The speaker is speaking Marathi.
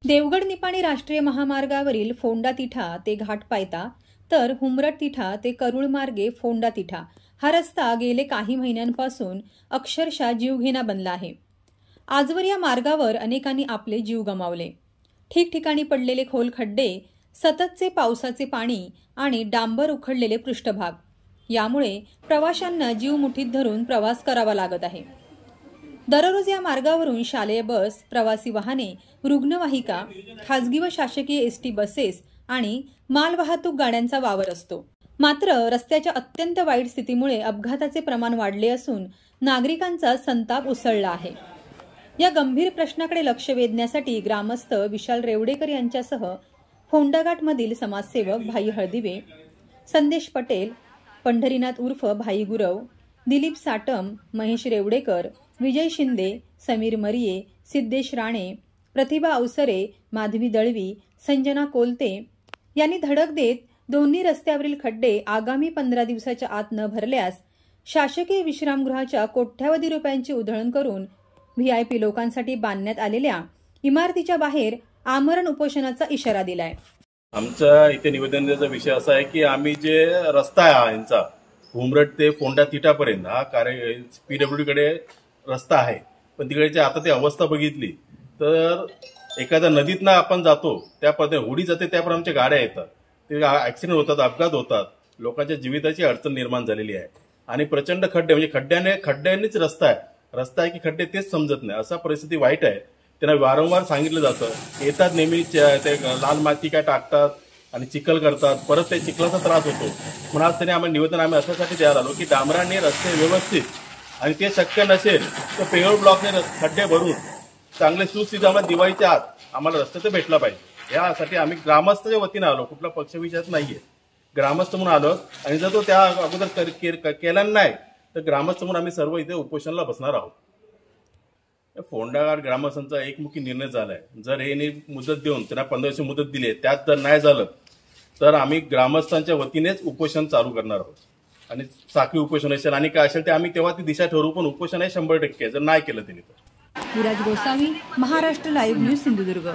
देवगड निपाणी राष्ट्रीय महामार्गावरील फोंडा तिठा ते घाट पायता तर हुमरट तिठा ते करूळ मार्गे फोंडा तिठा हा रस्ता गेले काही महिन्यांपासून अक्षरशः जीवघेणा बनला आहे। आजवर या मार्गावर अनेकांनी आपले जीव गमावले। ठिकठिकाणी पडलेले खोल खड्डे, सततचे पावसाचे पाणी आणि डांबर उखडलेले पृष्ठभाग यामुळे प्रवाशांना जीव मुठीत धरून प्रवास करावा लागत आहे। दररोज या मार्गावरून शालेय बस, प्रवासी वाहने, रुग्णवाहिका, खासगी व शासकीय एसटी बसेस आणि मालवाहतूक गाड्यांचा वावर असतो। मात्र रस्त्याच्या अत्यंत वाईट स्थितीमुळे अपघाताचे प्रमाण वाढले असून नागरिकांचा संताप उसळला आहे। या गंभीर प्रश्नाकडे लक्ष वेधण्यासाठी ग्रामस्थ विशाल रेवडेकर यांच्यासह फोंडाघाटमधील समाजसेवक भाई हळदिवे, संदेश पटेल, पंढरीनाथ उर्फ भाई गुरव, दिलीप साटम, महेश रेवडेकर, विजय शिंदे, समीर मरिये, सिद्धेश राणे, प्रतिभा अवसरे, माधवी दळवी, संजना कोलते यांनी धडक देत दोन्ही रस्त्यावरील खड्डे आगामी 15 दिवसाच्या आत न भरल्यास शासकीय विश्रामगृहाच्या कोट्यावधी रुपयांची उधळण करून व्हीआयपी लोकांसाठी बांधण्यात आलेल्या इमारतीच्या बाहेर आमरण उपोषणाचा इशारा दिलाय। आमचा इथे निवेदन द्यायचा विषय असा आहे की आम्ही जे रस्ता आहे यांचा हुमरट ते फोंडा तिठापर्यंत हा पीडब्ल्यूडी कडे रस्ता आहे, पण तिकडे आता ती अवस्था बघितली तर एखाद्या नदीतनं आपण जातो त्या पद्धतीने होडी जाते त्याप्रमाणे आमच्या गाड्या येतात, ते ऍक्सिडेंट होतात, अपघात होतात, लोकांच्या जीविताची अडचण निर्माण झालेली आहे आणि प्रचंड खड्डे म्हणजे खड्ड्यांनीच रस्ता आहे की खड्डे तेच समजत नाही, असा परिस्थिती वाईट आहे। त्यांना वारंवार सांगितलं जातं, येतात नेहमी ते लाल माती काय टाकतात आणि चिखल करतात, परत ते चिखलाचा त्रास होतो। म्हणून आज त्यांनी आम्ही निवेदन अशासाठी द्यायला आलो की डांबराने रस्ते व्यवस्थित आणि ते शक्य नसेल तर पेवर ब्लॉकने खड्डे भरून चांगले सुस्थितीत आम्हाला दिवाळीच्या आत आम्हाला रस्ता तर भेटला पाहिजे। यासाठी आम्ही ग्रामस्थच्या वतीने आलो, कुठला पक्षविषयात नाहीये, ग्रामस्थ म्हणून आलो आणि जर तो त्या अगोदर केला नाही तर ग्रामस्थ म्हणून आम्ही सर्व इथे उपोषणाला बसणार आहोत। फोंडाघाट ग्रामस्थांचा एकमुखी निर्णय झालाय, जर हे मुदत देऊन त्यांना 15 दिवस मुदत दिली, त्यात जर नाही झालं तर आम्ही ग्रामस्थांच्या वतीनेच उपोषण चालू करणार आहोत आणि साखळी उपोषण असेल आणि काय असेल ते आम्ही तेव्हा ती दिशा ठरवू, पण उपोषण आहे 100% जर नाही केलं त्यांनी तर। Viraj Gosavi, Maharashtra live news, Sindhudurg.